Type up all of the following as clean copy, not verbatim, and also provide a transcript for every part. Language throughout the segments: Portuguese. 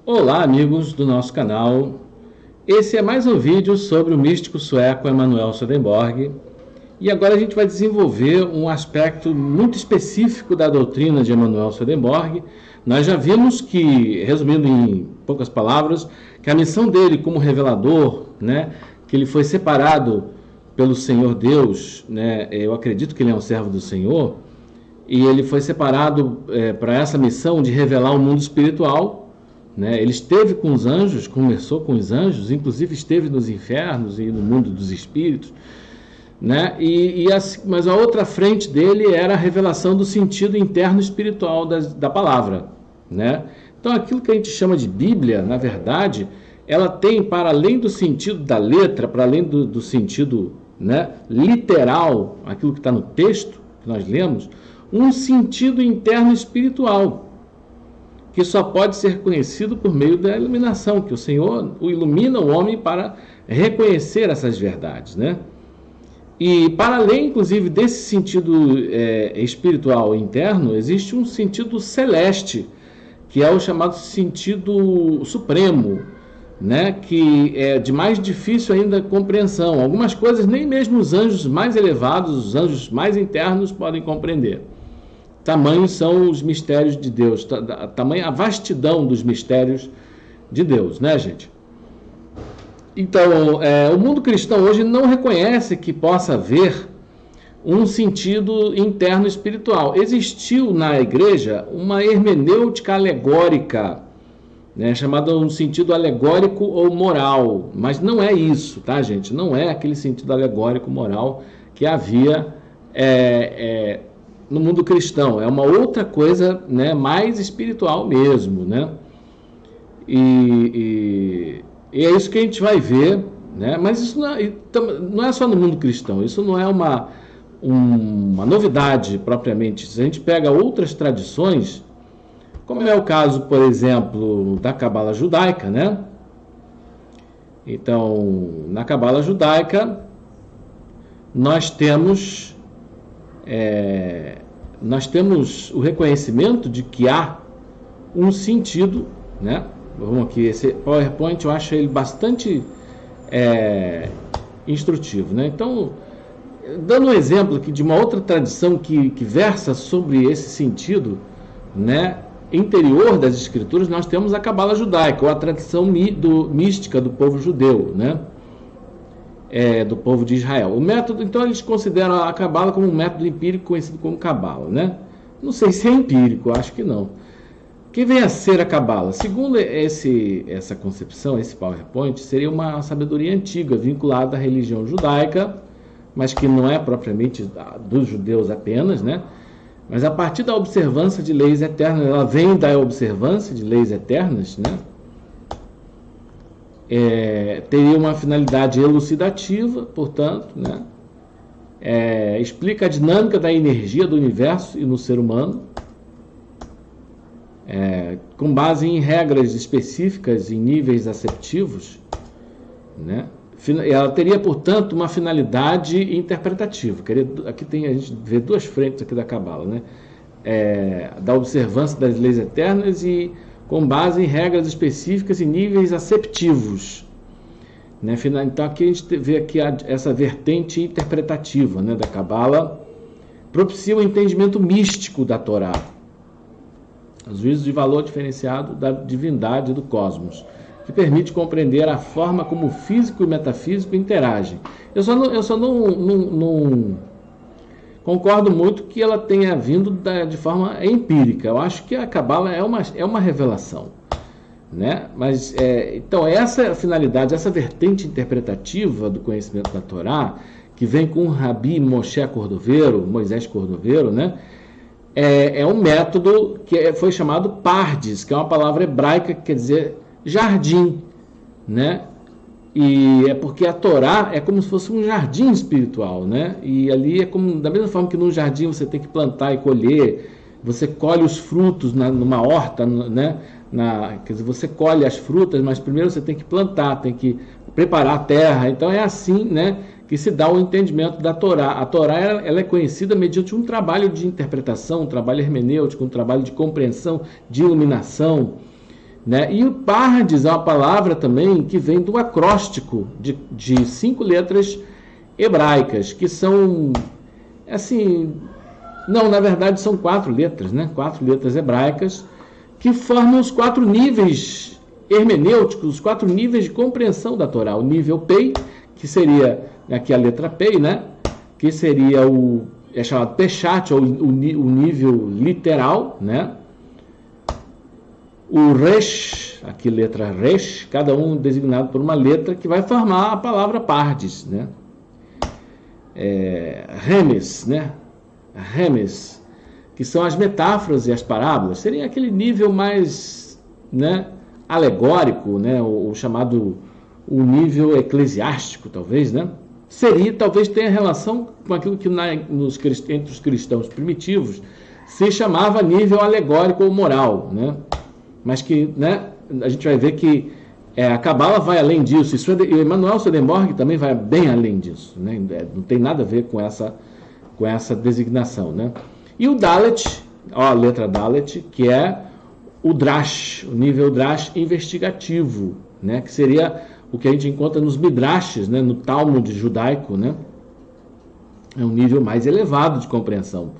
Olá, amigos do nosso canal. Esse é mais um vídeo sobre o místico sueco Emanuel Swedenborg. E agora a gente vai desenvolver um aspecto muito específico da doutrina de Emanuel Swedenborg. Nós já vimos que, resumindo em poucas palavras, que a missão dele como revelador, que ele foi separado pelo Senhor Deus, eu acredito que ele é um servo do Senhor, e ele foi separado para essa missão de revelar o mundo espiritual. Ele esteve com os anjos, conversou com os anjos, inclusive esteve nos infernos e no mundo dos espíritos, mas a outra frente dele era a revelação do sentido interno espiritual da palavra. Então aquilo que a gente chama de Bíblia, na verdade, ela tem, para além do sentido da letra, para além do sentido literal, aquilo que está no texto que nós lemos, um sentido interno espiritual, que só pode ser conhecido por meio da iluminação, que o Senhor ilumina o homem para reconhecer essas verdades, E para além, inclusive, desse sentido espiritual interno, existe um sentido celeste, que é o chamado sentido supremo, que é de mais difícil ainda compreensão. Algumas coisas nem mesmo os anjos mais elevados, os anjos mais internos podem compreender. Tamanhos são os mistérios de Deus, tamanha a vastidão dos mistérios de Deus, gente? Então, o mundo cristão hoje não reconhece que possa haver um sentido interno espiritual. Existiu na igreja uma hermenêutica alegórica, chamada um sentido alegórico ou moral, mas não é isso, tá, gente? Não é aquele sentido alegórico moral que havia no mundo cristão. É uma outra coisa, mais espiritual mesmo, E é isso que a gente vai ver, Mas isso não é só no mundo cristão, isso não é uma novidade propriamente. Se a gente pega outras tradições, como é o caso, por exemplo, da Cabala judaica, Então, na Cabala judaica, nós temos o reconhecimento de que há um sentido, Vamos aqui, esse PowerPoint eu acho ele bastante instrutivo, Então, dando um exemplo aqui de uma outra tradição que versa sobre esse sentido, interior das escrituras, nós temos a Cabala judaica, ou a tradição mística do povo judeu, do povo de Israel. O método, então, eles consideram a Cabala como um método empírico conhecido como Cabala, Não sei se é empírico, acho que não. O que vem a ser a Cabala? Segundo essa concepção, esse PowerPoint, seria uma sabedoria antiga, vinculada à religião judaica, mas que não é propriamente dos judeus apenas, Mas a partir da observância de leis eternas, ela vem da observância de leis eternas, teria uma finalidade elucidativa, portanto, explica a dinâmica da energia do universo e no ser humano, com base em regras específicas em níveis aceptivos, Ela teria, portanto, uma finalidade interpretativa. Aqui a gente vê duas frentes aqui da Cabala, da observância das leis eternas e com base em regras específicas e níveis aceptivos. Então aqui a gente vê aqui essa vertente interpretativa, da Cabala, propicia o entendimento místico da Torá, os juízos de valor diferenciado da divindade do cosmos, que permite compreender a forma como o físico e o metafísico interagem. Eu só não concordo muito que ela tenha vindo de forma empírica. Eu acho que a Cabala é uma revelação, Mas, então, essa finalidade, essa vertente interpretativa do conhecimento da Torá, que vem com o Rabi Moisés Cordoveiro, é um método que foi chamado Pardes, que é uma palavra hebraica que quer dizer jardim, E é porque a Torá é como se fosse um jardim espiritual, E ali é como, da mesma forma que num jardim você tem que plantar e colher, você colhe os frutos numa horta, quer dizer, você colhe as frutas, mas primeiro você tem que plantar, tem que preparar a terra. Então é assim, que se dá o entendimento da Torá. A Torá ela é conhecida mediante um trabalho de interpretação, um trabalho hermenêutico, um trabalho de compreensão, de iluminação, né? E o pardes é uma palavra também que vem do acróstico de 5 letras hebraicas, que são, assim, não, na verdade são 4 letras, né? 4 letras hebraicas, que formam os 4 níveis hermenêuticos, os 4 níveis de compreensão da Torá. O nível Pei, que seria aqui a letra Pei, né? Que seria é chamado Peshat, ou o nível literal, né? O Resh, aqui letra Resh, cada um designado por uma letra que vai formar a palavra pardes, né? Remes, né? Remes, que são as metáforas e as parábolas, seria aquele nível mais, né, alegórico, né? O chamado o nível eclesiástico, talvez, né? Talvez tenha relação com aquilo que entre os cristãos primitivos se chamava nível alegórico ou moral, né? Mas que, né, a gente vai ver que a Cabala vai além disso, e o Emanuel Swedenborg também vai bem além disso, né? Não tem nada a ver com essa designação, né? E o Dalet, a letra Dalet, que é o Drash, o nível Drash investigativo, né? Que seria o que a gente encontra nos Midrashes, né? No Talmud judaico, né? É um nível mais elevado de compreensão.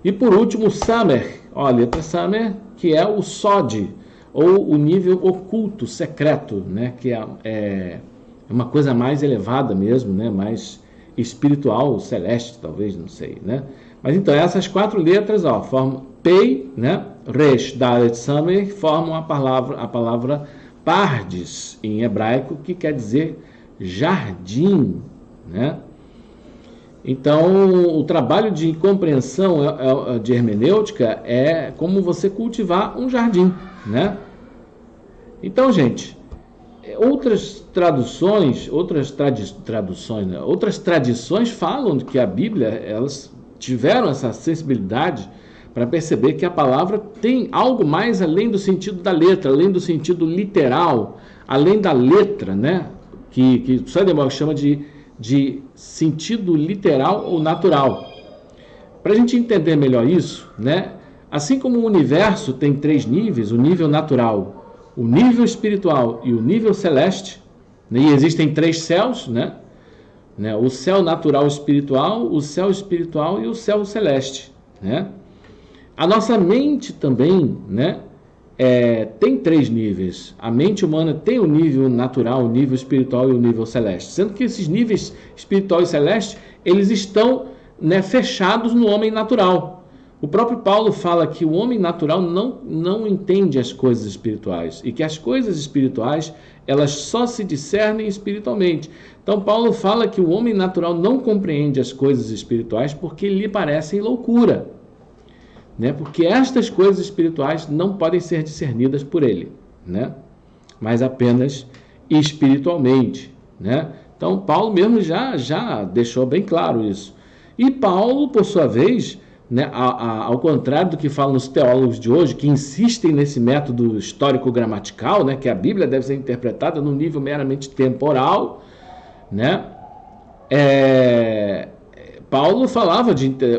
E por último, o Samer, a letra Samer, que é o Sod, ou o nível oculto, secreto, né? Que é uma coisa mais elevada mesmo, né? Mais espiritual, celeste, talvez, não sei, né? Mas então, essas 4 letras, formam Pei, né? Resh, Dalet, Samer, formam a palavra pardes, em hebraico, que quer dizer jardim, né? Então, o trabalho de compreensão de hermenêutica é como você cultivar um jardim, né? Então, gente, outras tradições falam que a Bíblia, elas tiveram essa sensibilidade para perceber que a palavra tem algo mais além do sentido da letra, além do sentido literal, além da letra, né? Que Swedenborg chama de sentido literal ou natural. Para a gente entender melhor isso, né? Assim como o universo tem 3 níveis, o nível natural, o nível espiritual e o nível celeste, né? E existem 3 céus, né? O céu natural espiritual, o céu espiritual e o céu celeste, né? A nossa mente também, né, tem 3 níveis. A mente humana tem o nível natural, o nível espiritual e o nível celeste. Sendo que esses níveis espiritual e celeste, eles estão, né, fechados no homem natural. O próprio Paulo fala que o homem natural não entende as coisas espirituais e que as coisas espirituais, elas só se discernem espiritualmente. Então Paulo fala que o homem natural não compreende as coisas espirituais porque lhe parecem loucura, né? Porque estas coisas espirituais não podem ser discernidas por ele, né? Mas apenas espiritualmente, né? Então Paulo mesmo já deixou bem claro isso. E Paulo, por sua vez, né, ao contrário do que falam os teólogos de hoje, que insistem nesse método histórico-gramatical, né, que a Bíblia deve ser interpretada num nível meramente temporal, né? Paulo falava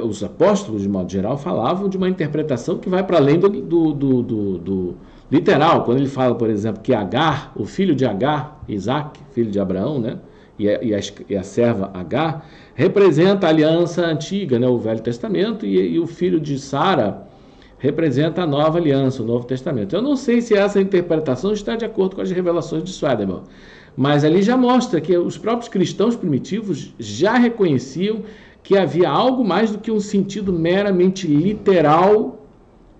os apóstolos, de modo geral, falavam de uma interpretação que vai para além do literal. Quando ele fala, por exemplo, que Agar, o filho de Agar, Isaac, filho de Abraão, né, e a serva Agar, representa a aliança antiga, né, o Velho Testamento, e o filho de Sara representa a nova aliança, o Novo Testamento. Eu não sei se essa interpretação está de acordo com as revelações de Swedenborg, mas ali já mostra que os próprios cristãos primitivos já reconheciam que havia algo mais do que um sentido meramente literal,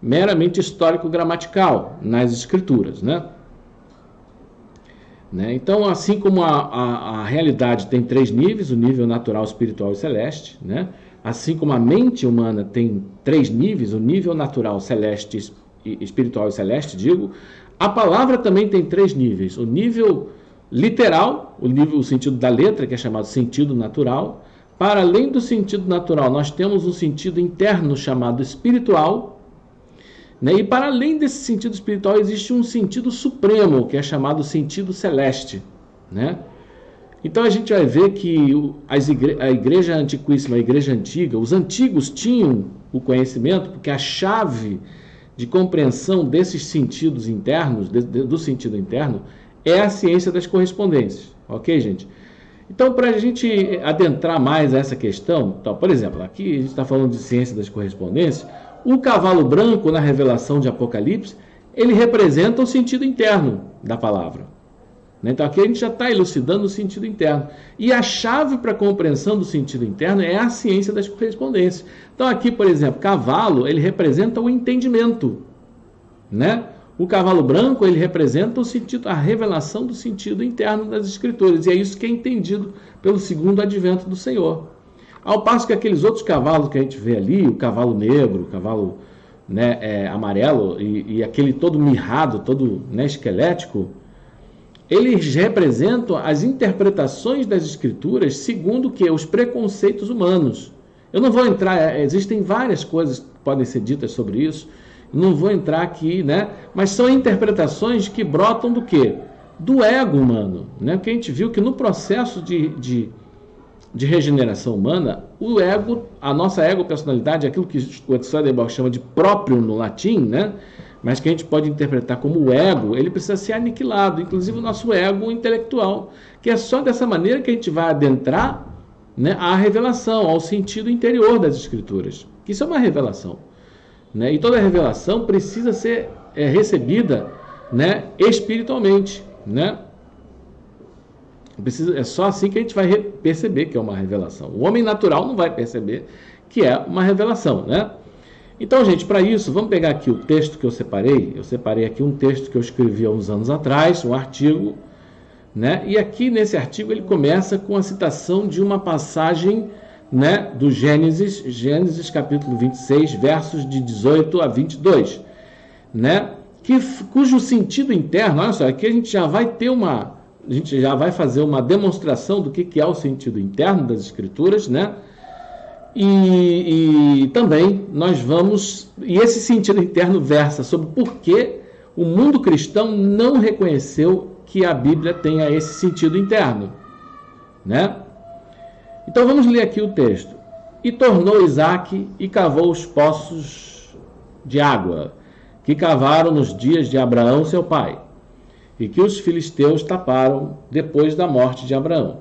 meramente histórico-gramatical nas escrituras, né? Então, assim como a realidade tem 3 níveis, o nível natural, espiritual e celeste, né? Assim como a mente humana tem 3 níveis, o nível natural, celeste, espiritual e celeste, a palavra também tem 3 níveis, o nível literal, o sentido da letra, que é chamado sentido natural. Para além do sentido natural, nós temos um sentido interno chamado espiritual, né? E para além desse sentido espiritual, existe um sentido supremo, que é chamado sentido celeste, né? Então a gente vai ver que a igreja antiquíssima, a igreja antiga, os antigos tinham o conhecimento, porque a chave de compreensão desses sentidos internos, do sentido interno, é a ciência das correspondências. Ok, gente? Então, para a gente adentrar mais a essa questão, então, por exemplo, aqui a gente está falando de ciência das correspondências, o cavalo branco na revelação de Apocalipse, ele representa o sentido interno da palavra. Então aqui a gente já está elucidando o sentido interno. E a chave para a compreensão do sentido interno é a ciência das correspondências. Então aqui, por exemplo, cavalo, ele representa o entendimento, né? O cavalo branco, ele representa o sentido, a revelação do sentido interno das Escrituras. E é isso que é entendido pelo segundo advento do Senhor. Ao passo que aqueles outros cavalos que a gente vê ali, o cavalo negro, o cavalo, né, amarelo e aquele todo mirrado, todo, né, esquelético, eles representam as interpretações das Escrituras segundo que os preconceitos humanos. Eu não vou entrar, existem várias coisas que podem ser ditas sobre isso, não vou entrar aqui, né? Mas são interpretações que brotam do quê? Do ego humano, né? Porque a gente viu que no processo de regeneração humana, o ego, a nossa ego-personalidade, aquilo que o Swedenborg chama de próprio no latim, né? Mas que a gente pode interpretar como o ego, ele precisa ser aniquilado, inclusive o nosso ego intelectual, que é só dessa maneira que a gente vai adentrar, né, à revelação, ao sentido interior das Escrituras. Isso é uma revelação, né? E toda revelação precisa ser recebida, né, espiritualmente, né? É só assim que a gente vai perceber que é uma revelação. O homem natural não vai perceber que é uma revelação, né? Então, gente, para isso, vamos pegar aqui o texto que eu separei. Eu separei aqui um texto que eu escrevi há uns anos atrás, um artigo, né? E aqui nesse artigo ele começa com a citação de uma passagem, né, do Gênesis capítulo 26, versos de 18 a 22, né? Cujo sentido interno, olha só, aqui a gente já vai fazer uma demonstração do que é o sentido interno das Escrituras, né? E também nós vamos... E esse sentido interno versa sobre por que o mundo cristão não reconheceu que a Bíblia tenha esse sentido interno, né? Então vamos ler aqui o texto. E tornou Isaque e cavou os poços de água, que cavaram nos dias de Abraão, seu pai, e que os filisteus taparam depois da morte de Abraão.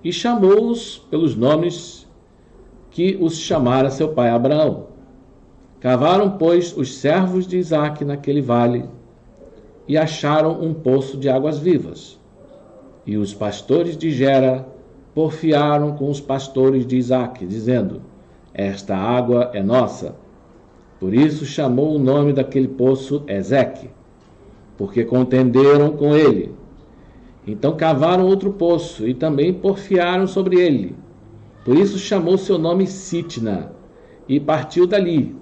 E chamou-os pelos nomes que os chamara seu pai Abraão. Cavaram, pois, os servos de Isaque naquele vale, e acharam um poço de águas vivas. E os pastores de Gera porfiaram com os pastores de Isaque, dizendo: esta água é nossa. Por isso chamou o nome daquele poço Ezeque, porque contenderam com ele. Então cavaram outro poço, e também porfiaram sobre ele. Por isso chamou seu nome Sitna, e partiu dali,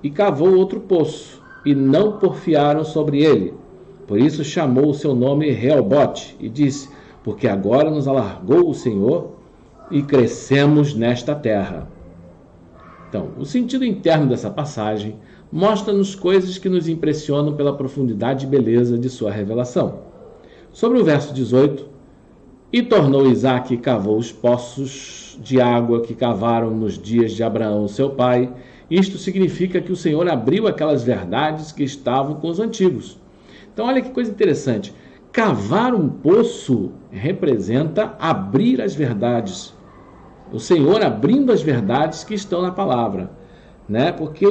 e cavou outro poço, e não porfiaram sobre ele. Por isso chamou o seu nome Reobote, e disse: porque agora nos alargou o Senhor, e crescemos nesta terra. Então, o sentido interno dessa passagem mostra-nos coisas que nos impressionam pela profundidade e beleza de sua revelação. Sobre o verso 18, e tornou Isaque e cavou os poços de água que cavaram nos dias de Abraão, seu pai. Isto significa que o Senhor abriu aquelas verdades que estavam com os antigos. Então, olha que coisa interessante. Cavar um poço representa abrir as verdades. O Senhor abrindo as verdades que estão na palavra, né? Porque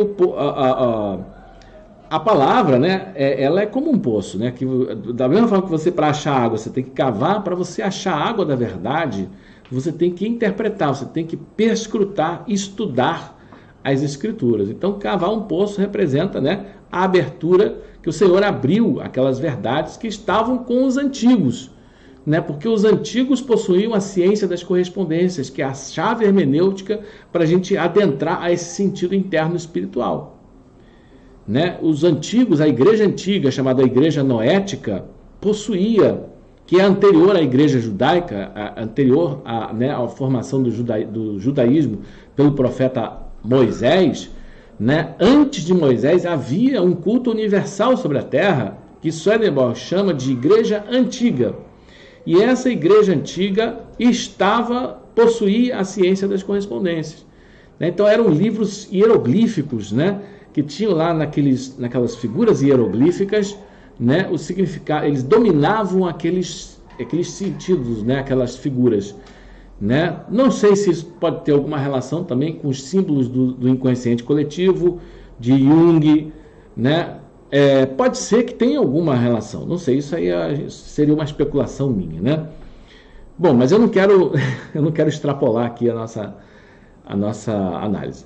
a palavra, né, ela é como um poço, né? Que, da mesma forma que você, para achar água, você tem que cavar, para você achar a água da verdade, você tem que interpretar, você tem que perscrutar, estudar as Escrituras. Então, cavar um poço representa, né, a abertura que o Senhor abriu aquelas verdades que estavam com os antigos, né? Porque os antigos possuíam a ciência das correspondências, que é a chave hermenêutica para a gente adentrar a esse sentido interno espiritual, né? Os antigos, a igreja antiga, chamada igreja noética, possuía, que é anterior à igreja judaica, anterior à formação do judaísmo pelo profeta Moisés, né? Antes de Moisés havia um culto universal sobre a terra, que Swedenborg chama de igreja antiga. E essa igreja antiga possuía a ciência das correspondências, né? Então eram livros hieroglíficos, né? que tinham lá naquelas figuras hieroglíficas, né, o significado, eles dominavam aqueles sentidos, né, aquelas figuras. Né? Não sei se isso pode ter alguma relação também com os símbolos do inconsciente coletivo, de Jung, né? Pode ser que tenha alguma relação, não sei, isso aí seria uma especulação minha, né? Bom, mas eu não quero extrapolar aqui a nossa análise.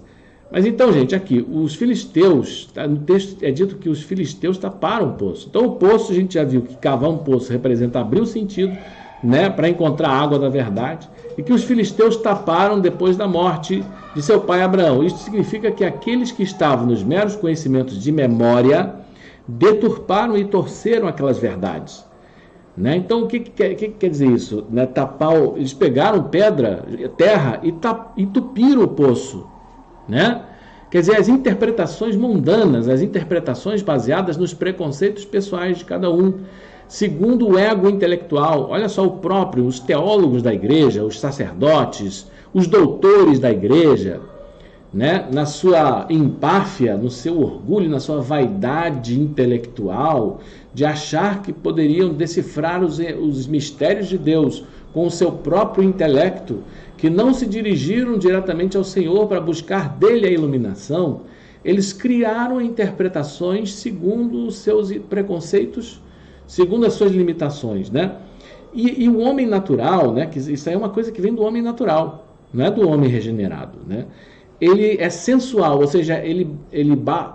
Mas então, gente, aqui, os filisteus, no texto é dito que os filisteus taparam o poço. Então o poço, a gente já viu que cavar um poço representa abrir o sentido, né, para encontrar a água da verdade, e que os filisteus taparam depois da morte de seu pai Abraão. Isso significa que aqueles que estavam nos meros conhecimentos de memória deturparam e torceram aquelas verdades. Né? Então, o que quer dizer isso? Né? Eles pegaram terra e entupiram o poço. Né? Quer dizer, as interpretações mundanas, as interpretações baseadas nos preconceitos pessoais de cada um, segundo o ego intelectual. Olha só, os teólogos da igreja, os sacerdotes, os doutores da igreja, né, na sua empáfia, no seu orgulho, na sua vaidade intelectual, de achar que poderiam decifrar os mistérios de Deus com o seu próprio intelecto, que não se dirigiram diretamente ao Senhor para buscar dele a iluminação, eles criaram interpretações segundo os seus preconceitos, segundo as suas limitações, né? E o homem natural, né? Que isso aí é uma coisa que vem do homem natural, não é do homem regenerado, né? Ele é sensual, ou seja, ele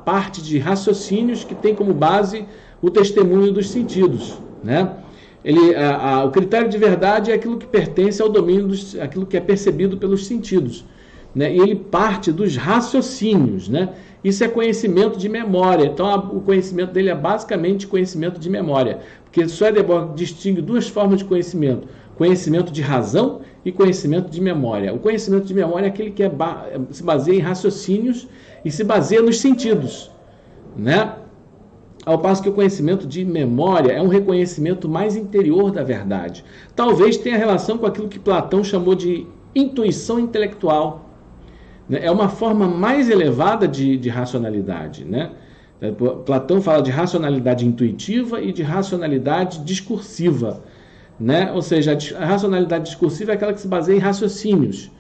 parte de raciocínios que tem como base o testemunho dos sentidos, né? O critério de verdade é aquilo que pertence ao domínio aquilo que é percebido pelos sentidos, né? E ele parte dos raciocínios, né? Isso é conhecimento de memória. Então, o conhecimento dele é basicamente conhecimento de memória, porque Swedenborg distingue duas formas de conhecimento: conhecimento de razão e conhecimento de memória. O conhecimento de memória é aquele que se baseia em raciocínios e se baseia nos sentidos, né? Ao passo que o conhecimento de memória é um reconhecimento mais interior da verdade. Talvez tenha relação com aquilo que Platão chamou de intuição intelectual. É uma forma mais elevada de racionalidade, né? Platão fala de racionalidade intuitiva e de racionalidade discursiva, né? Ou seja, a racionalidade discursiva é aquela que se baseia em raciocínios,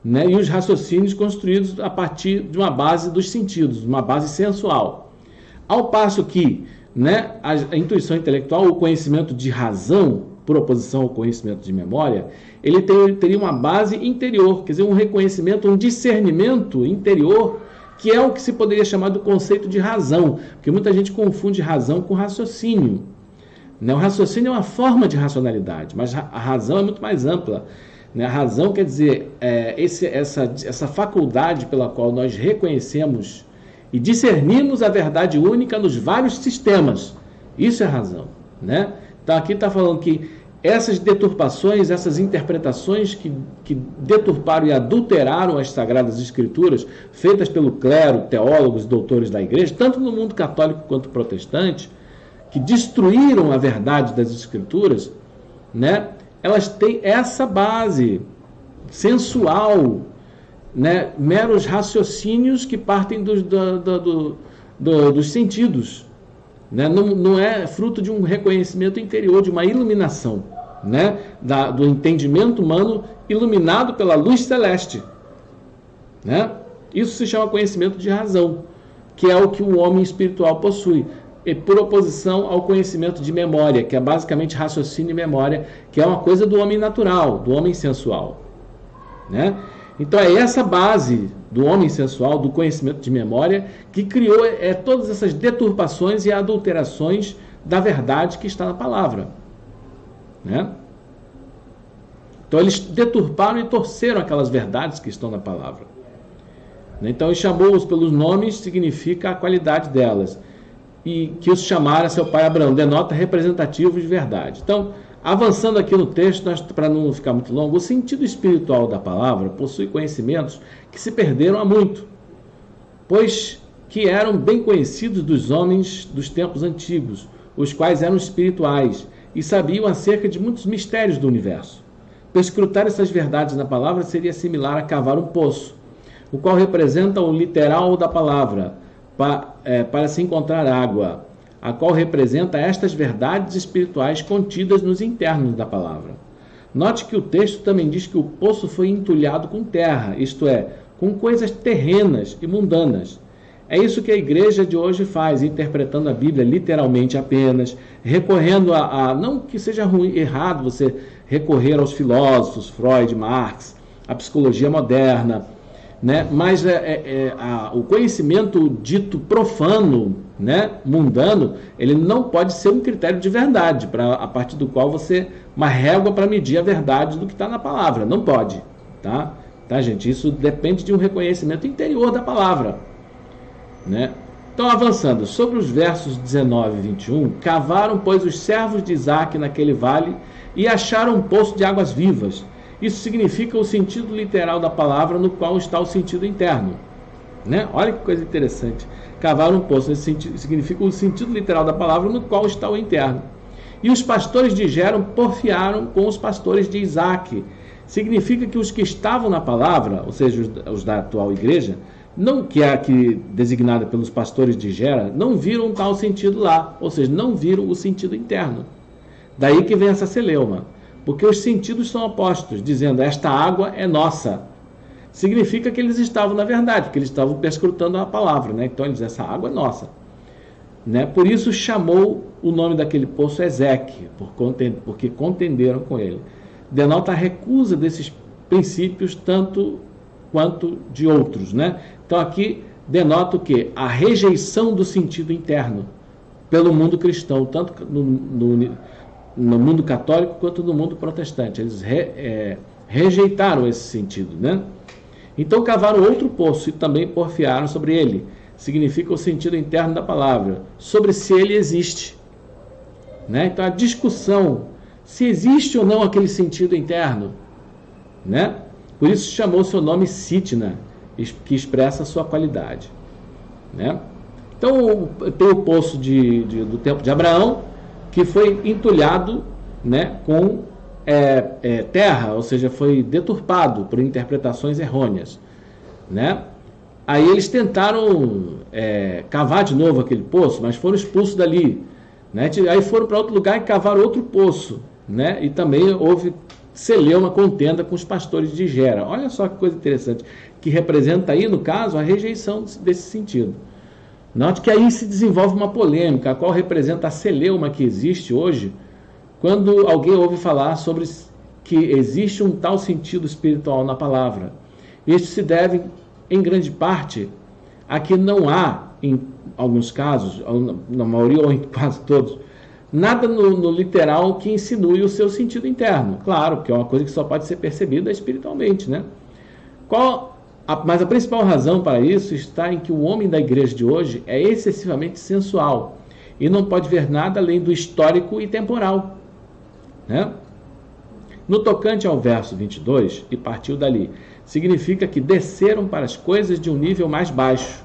né? E os raciocínios construídos a partir de uma base dos sentidos, uma base sensual. Ao passo que, né, a intuição intelectual, o conhecimento de razão, por oposição ao conhecimento de memória, ele teria uma base interior, quer dizer, um reconhecimento, um discernimento interior, que é o que se poderia chamar do conceito de razão, porque muita gente confunde razão com raciocínio. O raciocínio é uma forma de racionalidade, mas a razão é muito mais ampla. A razão quer dizer essa faculdade pela qual nós reconhecemos e discernimos a verdade única nos vários sistemas. Isso é razão, né? Então aqui está falando que essas deturpações, essas interpretações que deturparam e adulteraram as Sagradas Escrituras, feitas pelo clero, teólogos e doutores da igreja, tanto no mundo católico quanto protestante, que destruíram a verdade das Escrituras, né? Elas têm essa base sensual, né? Meros raciocínios que partem dos sentidos, né? Não é fruto de um reconhecimento interior, de uma iluminação, né? Do entendimento humano iluminado pela luz celeste, né? Isso se chama conhecimento de razão, que é o que o homem espiritual possui, e por oposição ao conhecimento de memória, que é basicamente raciocínio e memória, que é uma coisa do homem natural, do homem sensual, né? Então é essa base do homem sensual, do conhecimento de memória, que criou todas essas deturpações e adulterações da verdade que está na palavra, né? Então eles deturparam e torceram aquelas verdades que estão na palavra. Então ele chamou-os pelos nomes, significa a qualidade delas. E que os chamara seu pai Abraão, denota representativo de verdade. Então, avançando aqui no texto, para não ficar muito longo, o sentido espiritual da palavra possui conhecimentos que se perderam há muito, pois que eram bem conhecidos dos homens dos tempos antigos, os quais eram espirituais e sabiam acerca de muitos mistérios do universo. Perscrutar essas verdades na palavra seria similar a cavar um poço, o qual representa o literal da palavra, para se encontrar água, a qual representa estas verdades espirituais contidas nos internos da palavra. Note que o texto também diz que o poço foi entulhado com terra, isto é, com coisas terrenas e mundanas. É isso que a igreja de hoje faz, interpretando a Bíblia literalmente apenas, recorrendo não que seja ruim, errado você recorrer aos filósofos, Freud, Marx, a psicologia moderna, né? Mas o conhecimento dito profano, né, mundano, ele não pode ser um critério de verdade, a partir do qual uma régua para medir a verdade do que está na palavra. Não pode, tá, gente? Isso depende de um reconhecimento interior da palavra, né? Então, avançando, sobre os versos 19 e 21, cavaram, pois, os servos de Isaque naquele vale e acharam um poço de águas vivas. Isso significa o sentido literal da palavra, no qual está o sentido interno, né? Olha que coisa interessante. Cavaram um poço, nesse sentido, significa o sentido literal da palavra, no qual está o interno. E os pastores de Geram porfiaram com os pastores de Isaque. Significa que os que estavam na palavra, ou seja, os da atual igreja, não que é aqui designada pelos pastores de Gera, não viram tal sentido lá, ou seja, não viram o sentido interno. Daí que vem essa celeuma, porque os sentidos são opostos, dizendo esta água é nossa. Significa que eles estavam na verdade, que eles estavam perscrutando a palavra, né? Então eles dizem, essa água é nossa, né? Por isso chamou o nome daquele poço Ezeque, porque contenderam com ele. Denota a recusa desses princípios tanto quanto de outros, né? Então aqui denota o quê? A rejeição do sentido interno pelo mundo cristão, tanto no mundo católico quanto no mundo protestante. Eles rejeitaram esse sentido, né? Então cavaram outro poço e também porfiaram sobre ele. Significa o sentido interno da palavra, sobre se ele existe, né? Então a discussão se existe ou não aquele sentido interno, né? Por isso chamou seu nome Sitna, que expressa a sua qualidade, né? Então tem o poço do tempo de Abraão, que foi entulhado, né, com terra, ou seja, foi deturpado por interpretações errôneas, né? Aí eles tentaram cavar de novo aquele poço, mas foram expulsos dali, né? Aí foram para outro lugar e cavaram outro poço, né? E também houve celeuma contenda com os pastores de Gera. Olha só que coisa interessante, que representa aí, no caso, a rejeição desse sentido. Note que aí se desenvolve uma polêmica, a qual representa a celeuma que existe hoje, quando alguém ouve falar sobre que existe um tal sentido espiritual na palavra. Isso se deve, em grande parte, a que não há, em alguns casos, na maioria ou em quase todos, nada no literal que insinue o seu sentido interno. Claro, que é uma coisa que só pode ser percebida espiritualmente, né? Mas a principal razão para isso está em que o homem da igreja de hoje é excessivamente sensual e não pode ver nada além do histórico e temporal, né? No tocante ao verso 22, e partiu dali, significa que desceram para as coisas de um nível mais baixo,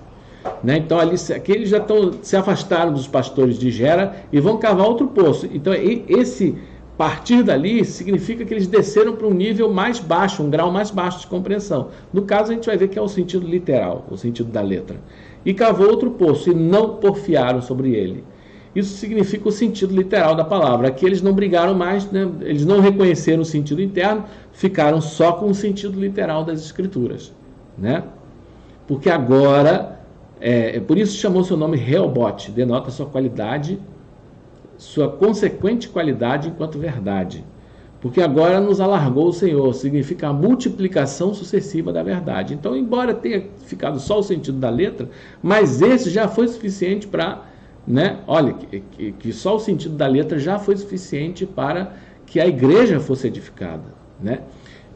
né? Então aqui eles já se afastaram dos pastores de Gera e vão cavar outro poço. Então esse partir dali significa que eles desceram para um nível mais baixo, um grau mais baixo de compreensão. No caso a gente vai ver que é o sentido literal, o sentido da letra. E cavou outro poço e não porfiaram sobre ele. Isso significa o sentido literal da palavra. Aqui eles não brigaram mais, né? Eles não reconheceram o sentido interno, ficaram só com o sentido literal das escrituras, né? Porque agora, por isso chamou seu nome Reobote, denota sua qualidade, sua consequente qualidade enquanto verdade. Porque agora nos alargou o Senhor, significa a multiplicação sucessiva da verdade. Então, embora tenha ficado só o sentido da letra, mas esse já foi suficiente para, né? Olha, que só o sentido da letra já foi suficiente para que a igreja fosse edificada, né?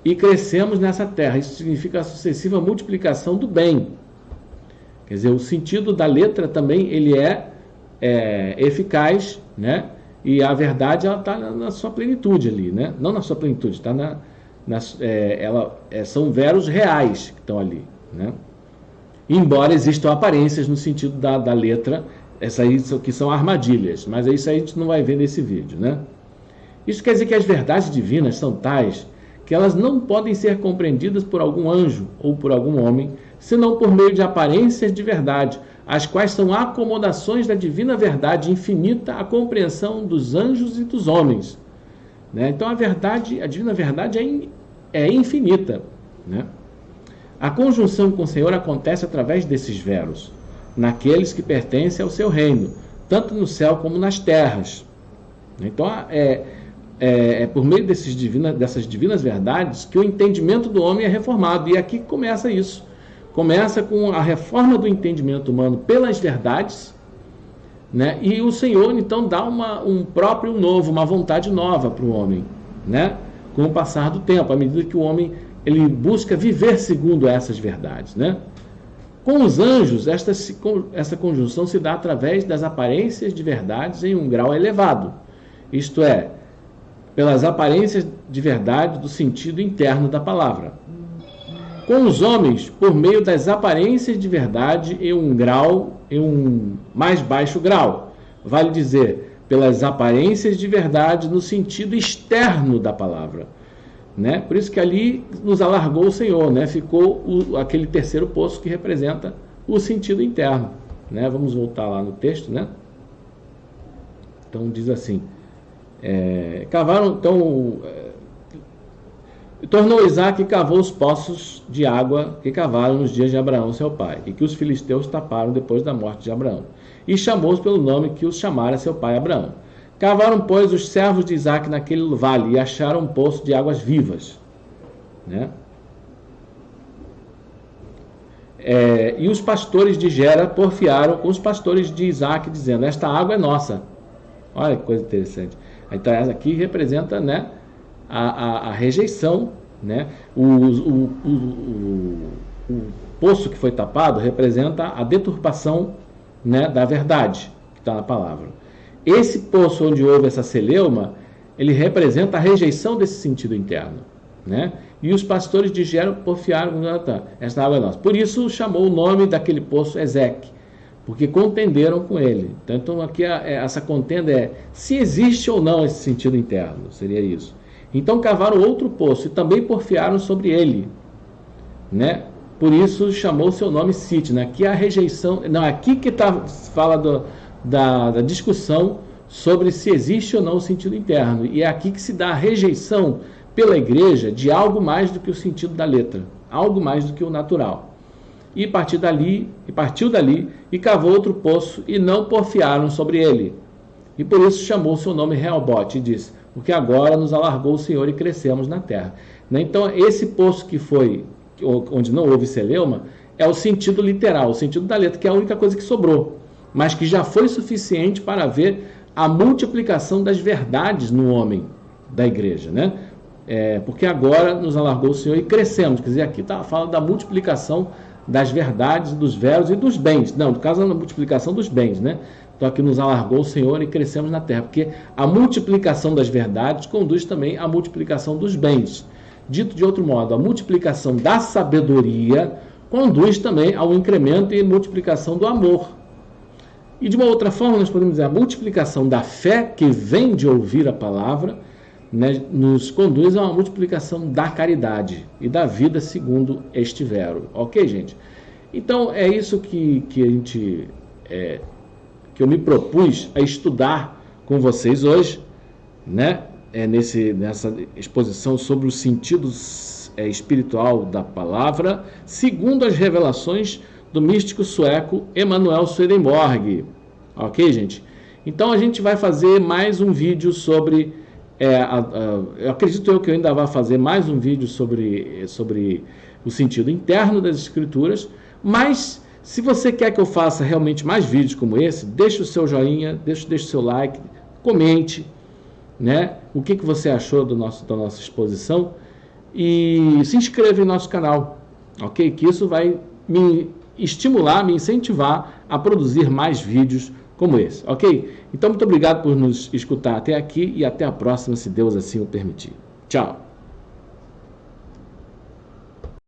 E crescemos nessa terra. Isso significa a sucessiva multiplicação do bem. Quer dizer, o sentido da letra também ele é eficaz, né? E a verdade ela está na sua plenitude ali, né? Não na sua plenitude, está são veros reais que estão ali, né? Embora existam aparências no sentido da letra, essas aí que são armadilhas, mas isso aí a gente não vai ver nesse vídeo, né? Isso quer dizer que as verdades divinas são tais que elas não podem ser compreendidas por algum anjo ou por algum homem, senão por meio de aparências de verdade, as quais são acomodações da divina verdade infinita à compreensão dos anjos e dos homens. Né? Então a divina verdade é infinita. Né? A conjunção com o Senhor acontece através desses veros, naqueles que pertencem ao seu reino, tanto no céu como nas terras. Então é por meio dessas divinas verdades que o entendimento do homem é reformado. E aqui começa isso. Começa com a reforma do entendimento humano pelas verdades, né? E o Senhor então dá um próprio novo, uma vontade nova para o homem, né? Com o passar do tempo, à medida que o homem ele busca viver segundo essas verdades, né? Com os anjos, essa conjunção se dá através das aparências de verdades em um grau elevado, isto é, pelas aparências de verdade do sentido interno da palavra. Com os homens, por meio das aparências de verdade em um mais baixo grau, vale dizer, pelas aparências de verdade no sentido externo da palavra. Né? Por isso que ali nos alargou o Senhor, né? Ficou aquele terceiro poço que representa o sentido interno. Né? Vamos voltar lá no texto, né? Então diz assim, tornou Isaac e cavou os poços de água que cavaram nos dias de Abraão, seu pai, e que os filisteus taparam depois da morte de Abraão. E chamou-os pelo nome que os chamara seu pai Abraão. Cavaram, pois, os servos de Isaac naquele vale e acharam um poço de águas vivas. Né? E os pastores de Gera porfiaram com os pastores de Isaac, dizendo, esta água é nossa. Olha que coisa interessante. Então, essa aqui representa, né, a rejeição, né? O poço que foi tapado representa a deturpação, né, da verdade que está na palavra. Esse poço onde houve essa celeuma, ele representa a rejeição desse sentido interno, né? E os pastores de Gera porfiaram, esta água é nossa. Por isso chamou o nome daquele poço Ezeque, porque contenderam com ele. Então aqui essa contenda é se existe ou não esse sentido interno, seria isso. Então cavaram outro poço e também porfiaram sobre ele, né? Por isso chamou seu nome Sitna. Aqui a rejeição, não, aqui que fala da discussão sobre se existe ou não o sentido interno, e é aqui que se dá a rejeição pela igreja de algo mais do que o sentido da letra, algo mais do que o natural. E partiu dali e cavou outro poço e não porfiaram sobre ele. E por isso chamou seu nome Rehobote e disse, porque agora nos alargou o Senhor e crescemos na terra. Então esse poço que foi, onde não houve celeuma, é o sentido literal, o sentido da letra, que é a única coisa que sobrou, mas que já foi suficiente para ver a multiplicação das verdades no homem da igreja, né? Porque agora nos alargou o Senhor e crescemos. Quer dizer, aqui fala da multiplicação das verdades, dos veros e dos bens. Não, no caso é a multiplicação dos bens, né? Então aqui nos alargou o Senhor e crescemos na terra, porque a multiplicação das verdades conduz também à multiplicação dos bens. Dito de outro modo, a multiplicação da sabedoria conduz também ao incremento e multiplicação do amor. E de uma outra forma, nós podemos dizer, a multiplicação da fé que vem de ouvir a palavra, né, nos conduz a uma multiplicação da caridade e da vida segundo este vero. Ok, gente? Então, é isso que eu me propus a estudar com vocês hoje, né? Nessa exposição sobre o sentido espiritual da palavra, segundo as revelações do místico sueco Emanuel Swedenborg. Ok, gente? Então a gente vai fazer mais um vídeo sobre... eu acredito que eu ainda vou fazer mais um vídeo sobre o sentido interno das escrituras, mas se você quer que eu faça realmente mais vídeos como esse, deixe o seu joinha, deixe o seu like, comente, né, o que você achou da nossa exposição e se inscreva em nosso canal, ok? Que isso vai me estimular, me incentivar a produzir mais vídeos como esse, ok? Então, muito obrigado por nos escutar até aqui e até a próxima, se Deus assim o permitir. Tchau!